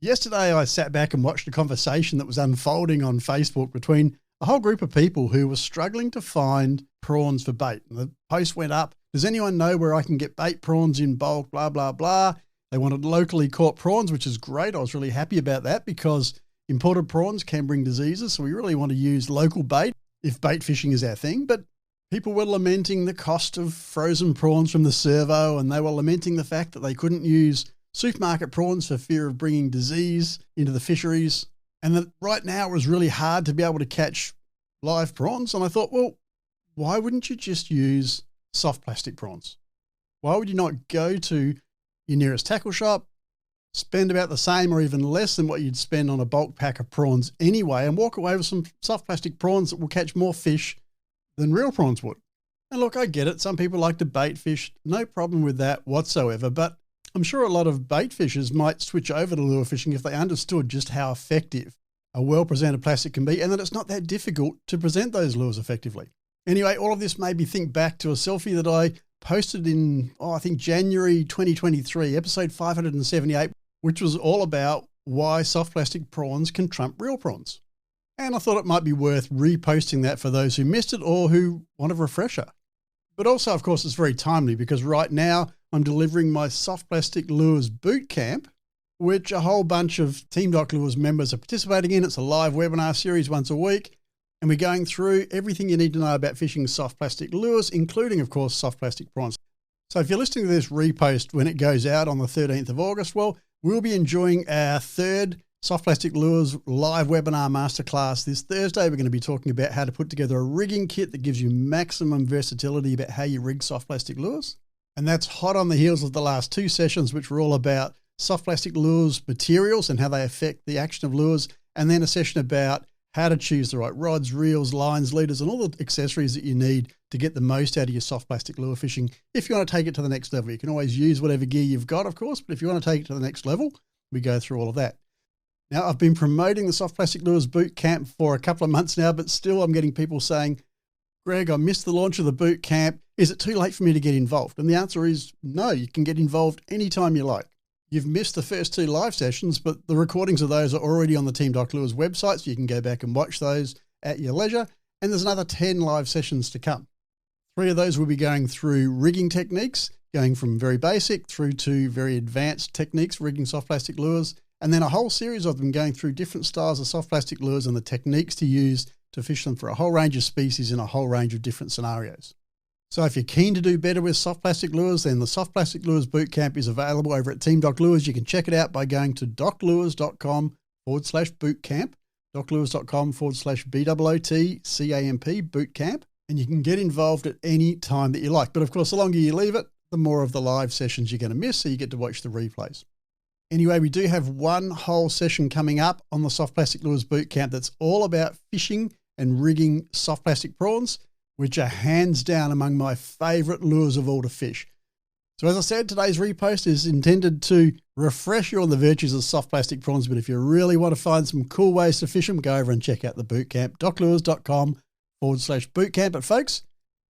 Yesterday, I sat back and watched a conversation that was unfolding on Facebook between a whole group of people who were struggling to find prawns for bait. And the post went up, does anyone know where I can get bait prawns in bulk, blah, blah, blah. They wanted locally caught prawns, which is great. I was really happy about that because imported prawns can bring diseases. So we really want to use local bait if bait fishing is our thing. But people were lamenting the cost of frozen prawns from the servo, and they were lamenting the fact that they couldn't use supermarket prawns for fear of bringing disease into the fisheries, and that right now it was really hard to be able to catch live prawns. And I thought, well, why wouldn't you just use soft plastic prawns? Why would you not go to your nearest tackle shop, spend about the same or even less than what you'd spend on a bulk pack of prawns anyway, and walk away with some soft plastic prawns that will catch more fish than real prawns would? And look, I get it. Some people like to bait fish. No problem with that whatsoever. But I'm sure a lot of bait fishers might switch over to lure fishing if they understood just how effective a well-presented plastic can be, and that it's not that difficult to present those lures effectively. Anyway, all of this made me think back to a selfie that I posted in, I think January 2023, episode 578, which was all about why soft plastic prawns can trump real prawns. And I thought it might be worth reposting that for those who missed it or who want a refresher. But also, of course, it's very timely because right now I'm delivering my Soft Plastic Lures Boot Camp, which a whole bunch of Team Doc Lures members are participating in. It's a live webinar series once a week, and we're going through everything you need to know about fishing soft plastic lures, including, of course, soft plastic prawns. So if you're listening to this repost when it goes out on the 13th of August, well, we'll be enjoying our third Soft Plastic Lures live webinar masterclass this Thursday. We're going to be talking about how to put together a rigging kit that gives you maximum versatility about how you rig soft plastic lures. And that's hot on the heels of the last two sessions, which were all about soft plastic lures materials and how they affect the action of lures. And then a session about how to choose the right rods, reels, lines, leaders, and all the accessories that you need to get the most out of your soft plastic lure fishing. If you want to take it to the next level, you can always use whatever gear you've got, of course, but if you want to take it to the next level, we go through all of that. Now, I've been promoting the Soft Plastic Lures Boot Camp for a couple of months now, but still I'm getting people saying, Greg, I missed the launch of the boot camp. Is it too late for me to get involved? And the answer is no, you can get involved anytime you like. You've missed the first two live sessions, but the recordings of those are already on the Team Doc Lures website, so you can go back and watch those at your leisure. And there's another 10 live sessions to come. 3 of those will be going through rigging techniques, going from very basic through to very advanced techniques, rigging soft plastic lures. And then a whole series of them going through different styles of soft plastic lures and the techniques to use to fish them for a whole range of species in a whole range of different scenarios. So if you're keen to do better with soft plastic lures, then the Soft Plastic Lures Bootcamp is available over at Team Doc Lures. You can check it out by going to doclures.com/bootcamp, doclures.com/BOOTCAMP bootcamp, and you can get involved at any time that you like. But of course, the longer you leave it, the more of the live sessions you're going to miss, so you get to watch the replays. Anyway, we do have one whole session coming up on the Soft Plastic Lures Bootcamp that's all about fishing and rigging soft plastic prawns, which are hands down among my favorite lures of all to fish. So as I said, today's repost is intended to refresh you on the virtues of soft plastic prawns, but if you really want to find some cool ways to fish them, go over and check out the bootcamp, doclures.com/bootcamp. But folks,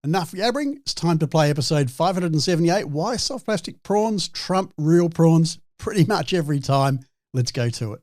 enough yabbering. It's time to play episode 578, Why Soft Plastic Prawns Trump Real Prawns Pretty much every time. Let's go to it.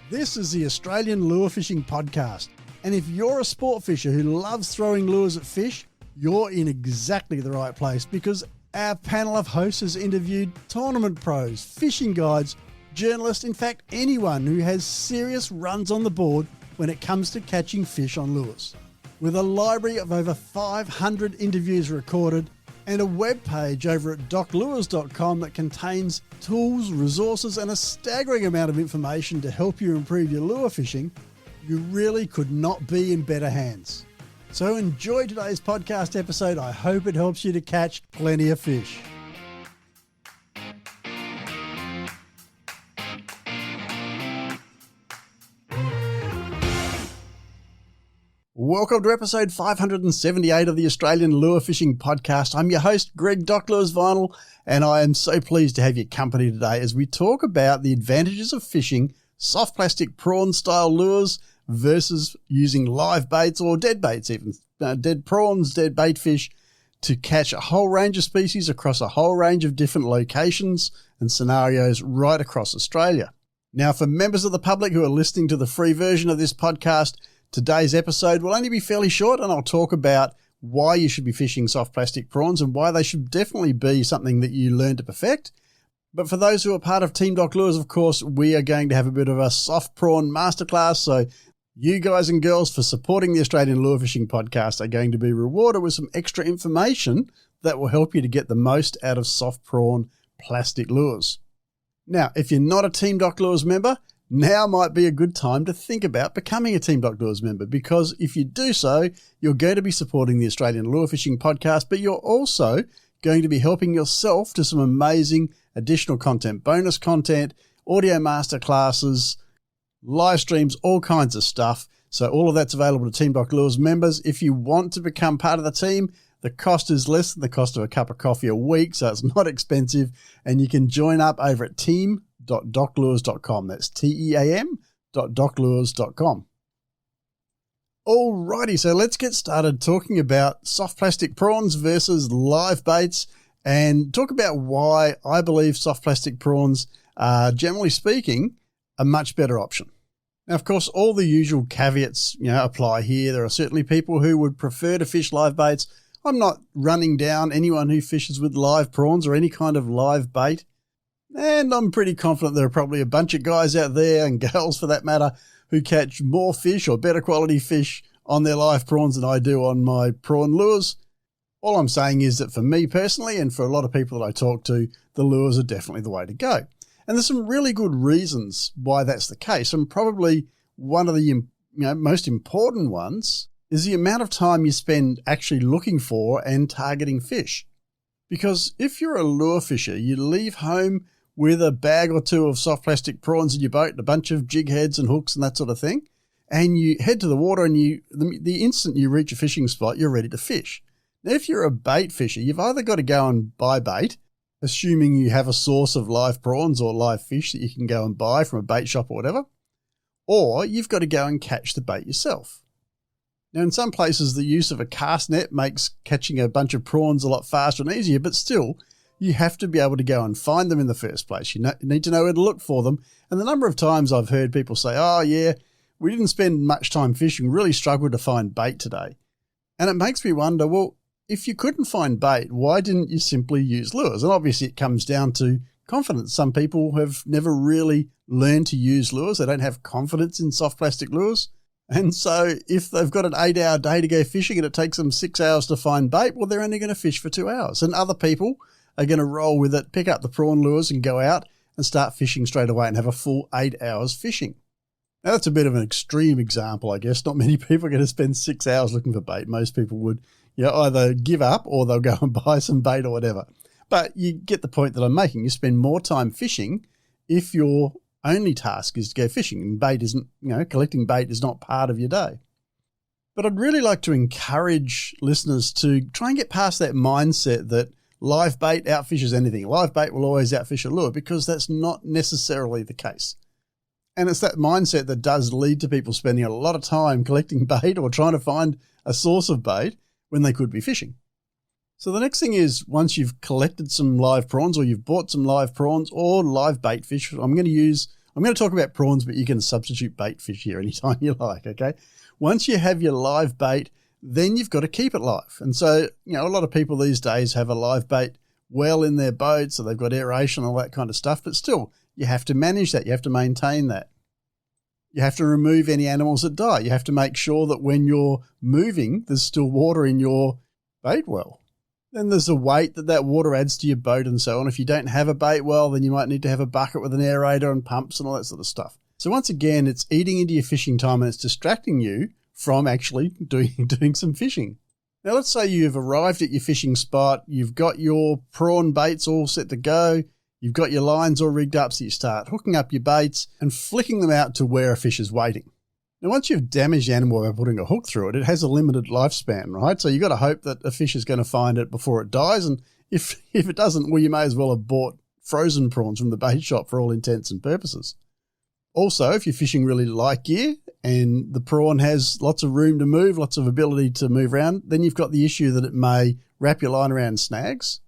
This is the Australian Lure Fishing Podcast. And if you're a sport fisher who loves throwing lures at fish, you're in exactly the right place, because our panel of hosts has interviewed tournament pros, fishing guides, journalists, in fact, anyone who has serious runs on the board when it comes to catching fish on lures. With a library of over 500 interviews recorded and a web page over at doclures.com that contains tools, resources, and a staggering amount of information to help you improve your lure fishing, you really could not be in better hands. So enjoy today's podcast episode. I hope it helps you to catch plenty of fish. Welcome to episode 578 of the Australian Lure Fishing Podcast. I'm your host, Greg Doc Lures Vinyl, and I am so pleased to have your company today as we talk about the advantages of fishing soft plastic prawn-style lures versus using live baits or dead baits even, dead prawns, dead bait fish, to catch a whole range of species across a whole range of different locations and scenarios right across Australia. Now, for members of the public who are listening to the free version of this podcast, today's episode will only be fairly short, and I'll talk about why you should be fishing soft plastic prawns and why they should definitely be something that you learn to perfect. But for those who are part of Team Doc Lures, of course, we are going to have a bit of a soft prawn masterclass. So you guys and girls, for supporting the Australian Lure Fishing Podcast, are going to be rewarded with some extra information that will help you to get the most out of soft prawn plastic lures. Now, if you're not a Team Doc Lures member, now might be a good time to think about becoming a Team Doc Lures member, because if you do so, you're going to be supporting the Australian Lure Fishing Podcast, but you're also going to be helping yourself to some amazing additional content, bonus content, audio masterclasses, live streams, all kinds of stuff. So all of that's available to Team Doc Lures members. If you want to become part of the team, the cost is less than the cost of a cup of coffee a week, so it's not expensive, and you can join up over at team.doclures.com. That's team.doclures.com. Alrighty, so let's get started talking about soft plastic prawns versus live baits, and talk about why I believe soft plastic prawns are, generally speaking, a much better option. Now, of course, all the usual caveats, apply here. There are certainly people who would prefer to fish live baits. I'm not running down anyone who fishes with live prawns or any kind of live bait. And I'm pretty confident there are probably a bunch of guys out there, and girls for that matter, who catch more fish or better quality fish on their live prawns than I do on my prawn lures. All I'm saying is that for me personally, and for a lot of people that I talk to, the lures are definitely the way to go. And there's some really good reasons why that's the case. And probably one of the most important ones is the amount of time you spend actually looking for and targeting fish. Because if you're a lure fisher, you leave home with a bag or two of soft plastic prawns in your boat, a bunch of jig heads and hooks and that sort of thing, and you head to the water, and the instant you reach a fishing spot, you're ready to fish. Now, if you're a bait fisher, you've either got to go and buy bait, assuming you have a source of live prawns or live fish that you can go and buy from a bait shop or whatever, or you've got to go and catch the bait yourself. Now, in some places, the use of a cast net makes catching a bunch of prawns a lot faster and easier, but still, you have to be able to go and find them in the first place. You need to know where to look for them. And the number of times I've heard people say, oh yeah, we didn't spend much time fishing, really struggled to find bait today. And it makes me wonder, well, if you couldn't find bait, why didn't you simply use lures? And obviously it comes down to confidence. Some people have never really learned to use lures. They don't have confidence in soft plastic lures. And so if they've got an 8-hour day to go fishing and it takes them 6 hours to find bait, well, they're only going to fish for 2 hours. And other people are going to roll with it, pick up the prawn lures and go out and start fishing straight away and have a full 8 hours fishing. Now, that's a bit of an extreme example, I guess. Not many people are going to spend 6 hours looking for bait. Most people would either give up or they'll go and buy some bait or whatever. But you get the point that I'm making. You spend more time fishing if your only task is to go fishing, and bait isn't, collecting bait is not part of your day. But I'd really like to encourage listeners to try and get past that mindset that live bait outfishes anything. Live bait will always outfish a lure, because that's not necessarily the case. And it's that mindset that does lead to people spending a lot of time collecting bait or trying to find a source of bait when they could be fishing. So the next thing is, once you've collected some live prawns, or you've bought some live prawns or live bait fish, I'm going to talk about prawns, but you can substitute bait fish here anytime you like, okay? Once you have your live bait, then you've got to keep it live. And so, a lot of people these days have a live bait well in their boat, so they've got aeration, all that kind of stuff, but still, you have to manage that. You have to maintain that. You have to remove any animals that die. You have to make sure that when you're moving, there's still water in your bait well. Then there's the weight that water adds to your boat and so on. If you don't have a bait well, then you might need to have a bucket with an aerator and pumps and all that sort of stuff. So once again, it's eating into your fishing time, and it's distracting you from actually doing some fishing. Now, let's say you've arrived at your fishing spot. You've got your prawn baits all set to go. You've got your lines all rigged up, so you start hooking up your baits and flicking them out to where a fish is waiting. Now, once you've damaged the animal by putting a hook through it, it has a limited lifespan, right? So you've got to hope that a fish is going to find it before it dies. And if it doesn't, well, you may as well have bought frozen prawns from the bait shop for all intents and purposes. Also, if you're fishing really light gear and the prawn has lots of room to move, lots of ability to move around, then you've got the issue that it may wrap your line around snags.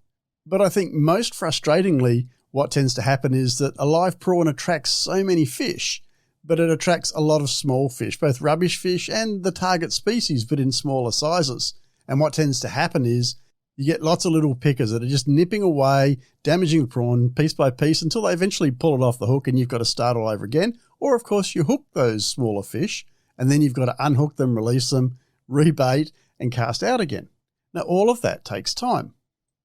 But I think most frustratingly, what tends to happen is that a live prawn attracts so many fish, but it attracts a lot of small fish, both rubbish fish and the target species, but in smaller sizes. And what tends to happen is you get lots of little pickers that are just nipping away, damaging the prawn piece by piece until they eventually pull it off the hook and you've got to start all over again. Or, of course, you hook those smaller fish and then you've got to unhook them, release them, rebait, and cast out again. Now, all of that takes time.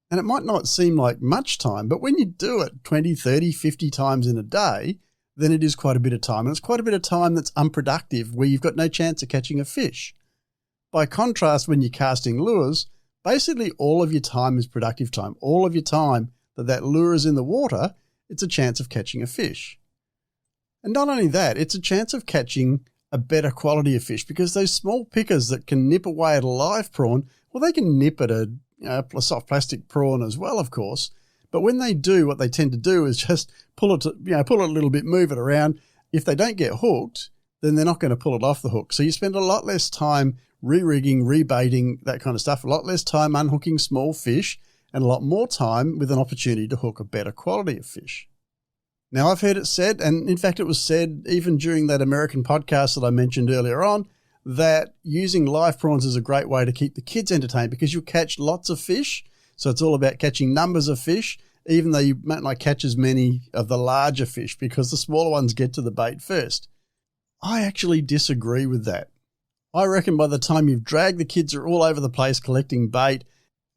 And it might not seem like much time, but when you do it 20, 30, 50 times in a day, then it is quite a bit of time. And it's quite a bit of time that's unproductive, where you've got no chance of catching a fish. By contrast, when you're casting lures, basically all of your time is productive time. All of your time that lure is in the water, it's a chance of catching a fish. And not only that, it's a chance of catching a better quality of fish, because those small pickers that can nip away at a live prawn, well, they can nip at a soft plastic prawn as well, of course. But when they do, what they tend to do is just pull it a little bit, move it around. If they don't get hooked, then they're not going to pull it off the hook. So you spend a lot less time re-rigging, rebaiting, that kind of stuff, a lot less time unhooking small fish, and a lot more time with an opportunity to hook a better quality of fish. Now, I've heard it said, and in fact it was said even during that American podcast that I mentioned earlier on, that using live prawns is a great way to keep the kids entertained, because you'll catch lots of fish. So it's all about catching numbers of fish, even though you might not catch as many of the larger fish because the smaller ones get to the bait first. I actually disagree with that. I reckon by the time you've dragged the kids are all over the place collecting bait,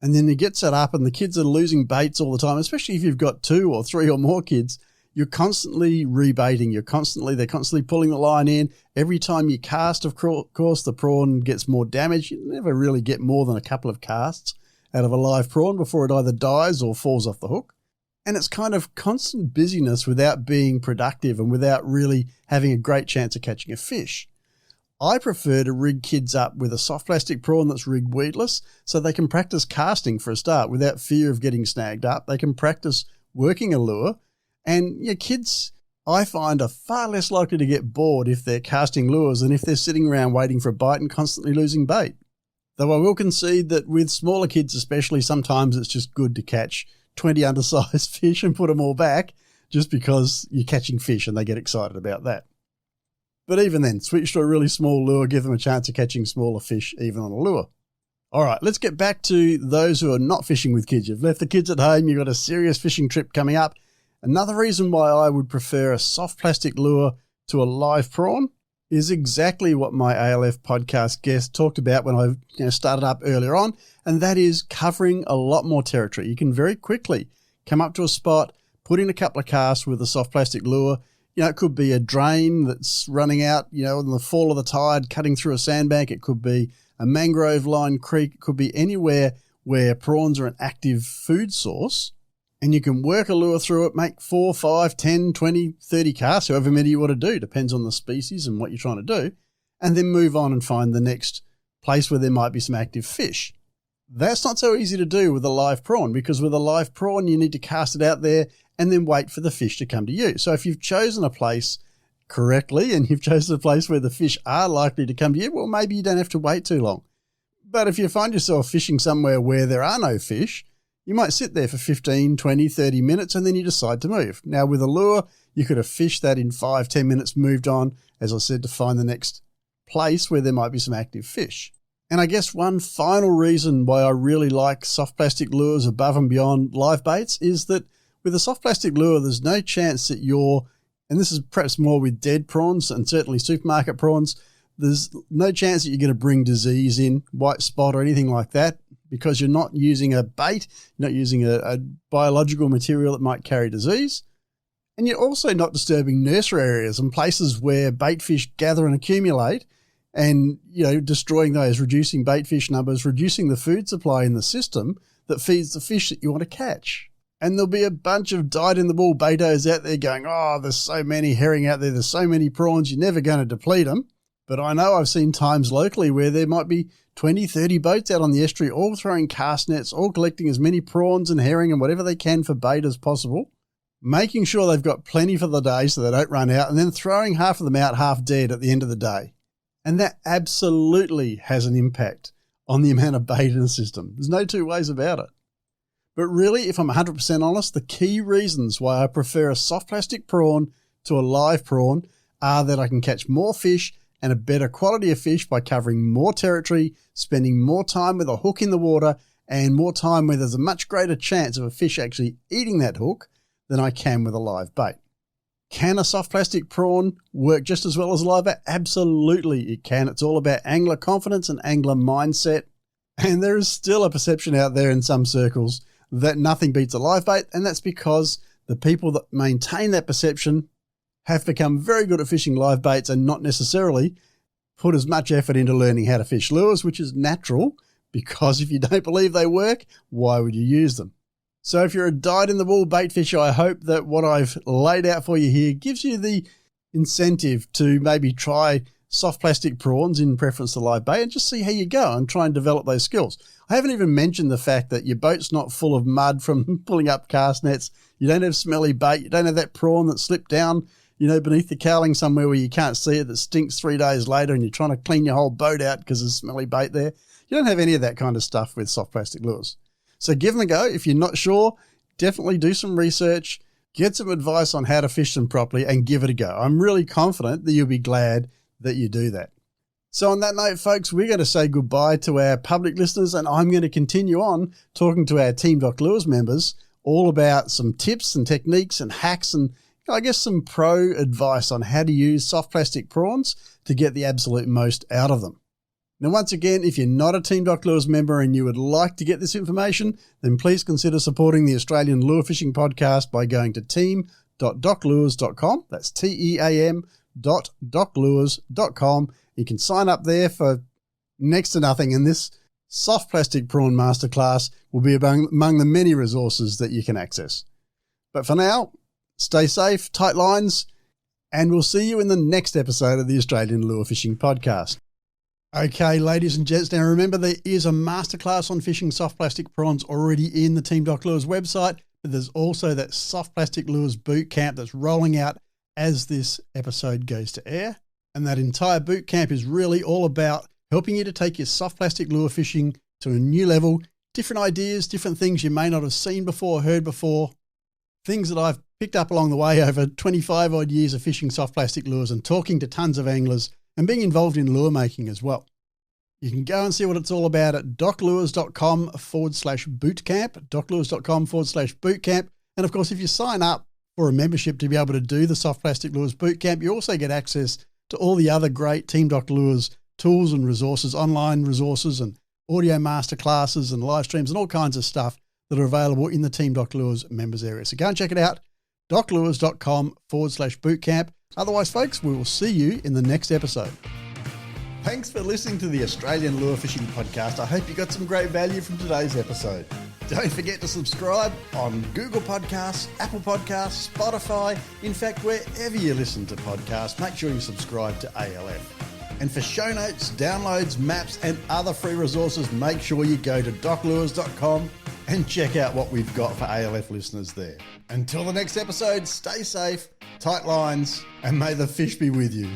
and then you get set up and the kids are losing baits all the time, especially if you've got 2 or 3 or more kids, you're constantly rebaiting. They're constantly pulling the line in. Every time you cast, of course, the prawn gets more damage. You never really get more than a couple of casts out of a live prawn before it either dies or falls off the hook. And it's kind of constant busyness without being productive and without really having a great chance of catching a fish. I prefer to rig kids up with a soft plastic prawn that's rigged weedless, so they can practice casting for a start without fear of getting snagged up. They can practice working a lure. And kids, I find, are far less likely to get bored if they're casting lures than if they're sitting around waiting for a bite and constantly losing bait. Though I will concede that with smaller kids especially, sometimes it's just good to catch 20 undersized fish and put them all back just because you're catching fish and they get excited about that. But even then, switch to a really small lure, give them a chance of catching smaller fish even on a lure. All right, let's get back to those who are not fishing with kids. You've left the kids at home, you've got a serious fishing trip coming up. Another reason why I would prefer a soft plastic lure to a live prawn is exactly what my ALF podcast guest talked about when I started up earlier on, and that is covering a lot more territory. You can very quickly come up to a spot, put in a couple of casts with a soft plastic lure. It could be a drain that's running out, in the fall of the tide, cutting through a sandbank. It could be a mangrove-lined creek. It could be anywhere where prawns are an active food source. And you can work a lure through it, make 4, 5, 10, 20, 30 casts, however many you want to do, depends on the species and what you're trying to do, and then move on and find the next place where there might be some active fish. That's not so easy to do with a live prawn, because with a live prawn, you need to cast it out there and then wait for the fish to come to you. So if you've chosen a place correctly and you've chosen a place where the fish are likely to come to you, well, maybe you don't have to wait too long. But if you find yourself fishing somewhere where there are no fish, you might sit there for 15, 20, 30 minutes and then you decide to move. Now with a lure, you could have fished that in 5, 10 minutes, moved on, as I said, to find the next place where there might be some active fish. And I guess one final reason why I really like soft plastic lures above and beyond live baits is that with a soft plastic lure, there's no chance that and this is perhaps more with dead prawns and certainly supermarket prawns, there's no chance that you're going to bring disease in, white spot or anything like that, because you're not using a bait, you're not using a biological material that might carry disease. And you're also not disturbing nursery areas and places where bait fish gather and accumulate and, destroying those, reducing bait fish numbers, reducing the food supply in the system that feeds the fish that you want to catch. And there'll be a bunch of dyed-in-the-wool baitos out there going, there's so many herring out there, there's so many prawns, you're never going to deplete them. But I know I've seen times locally where there might be 20, 30 boats out on the estuary, all throwing cast nets, all collecting as many prawns and herring and whatever they can for bait as possible, making sure they've got plenty for the day so they don't run out, and then throwing half of them out half dead at the end of the day. And that absolutely has an impact on the amount of bait in the system. There's no two ways about it. But really, if I'm 100% honest, the key reasons why I prefer a soft plastic prawn to a live prawn are that I can catch more fish and a better quality of fish by covering more territory, spending more time with a hook in the water, and more time where there's a much greater chance of a fish actually eating that hook than I can with a live bait. Can a soft plastic prawn work just as well as a live bait? Absolutely it can. It's all about angler confidence and angler mindset. And there is still a perception out there in some circles that nothing beats a live bait, and that's because the people that maintain that perception have become very good at fishing live baits and not necessarily put as much effort into learning how to fish lures, which is natural, because if you don't believe they work, why would you use them? So if you're a dyed-in-the-wool bait fisher, I hope that what I've laid out for you here gives you the incentive to maybe try soft plastic prawns in preference to live bait and just see how you go and try and develop those skills. I haven't even mentioned the fact that your boat's not full of mud from pulling up cast nets. You don't have smelly bait. You don't have that prawn that slipped down, beneath the cowling somewhere where you can't see it that stinks 3 days later and you're trying to clean your whole boat out because there's smelly bait there. You don't have any of that kind of stuff with soft plastic lures. So give them a go. If you're not sure, definitely do some research, get some advice on how to fish them properly and give it a go. I'm really confident that you'll be glad that you do that. So on that note, folks, we're going to say goodbye to our public listeners, and I'm going to continue on talking to our Team Doc Lures members all about some tips and techniques and hacks and I guess some pro advice on how to use soft plastic prawns to get the absolute most out of them. Now, once again, if you're not a Team Doc Lures member and you would like to get this information, then please consider supporting the Australian Lure Fishing Podcast by going to team.doclures.com. That's team.doclures.com. You can sign up there for next to nothing, and this soft plastic prawn masterclass will be among the many resources that you can access. But for now, stay safe, tight lines, and we'll see you in the next episode of the Australian Lure Fishing Podcast. Okay, ladies and gents, now remember there is a masterclass on fishing soft plastic prawns already in the Team Doc Lures website, but there's also that soft plastic lures boot camp that's rolling out as this episode goes to air. And that entire boot camp is really all about helping you to take your soft plastic lure fishing to a new level, different ideas, different things you may not have seen before, heard before, things that I've picked up along the way over 25 odd years of fishing soft plastic lures and talking to tons of anglers and being involved in lure making as well. You can go and see what it's all about at doclures.com/bootcamp, doclures.com/bootcamp. And of course, if you sign up for a membership to be able to do the soft plastic lures bootcamp, you also get access to all the other great Team Doc Lures tools and resources, online resources and audio masterclasses and live streams and all kinds of stuff that are available in the Team Doc Lures members area. So go and check it out, doclures.com/bootcamp. Otherwise, folks, we will see you in the next episode. Thanks for listening to the Australian Lure Fishing Podcast. I hope you got some great value from today's episode. Don't forget to subscribe on Google Podcasts, Apple Podcasts, Spotify. In fact, wherever you listen to podcasts, make sure you subscribe to ALF. And for show notes, downloads, maps, and other free resources, make sure you go to doclures.com and check out what we've got for ALF listeners there. Until the next episode, stay safe, tight lines, and may the fish be with you.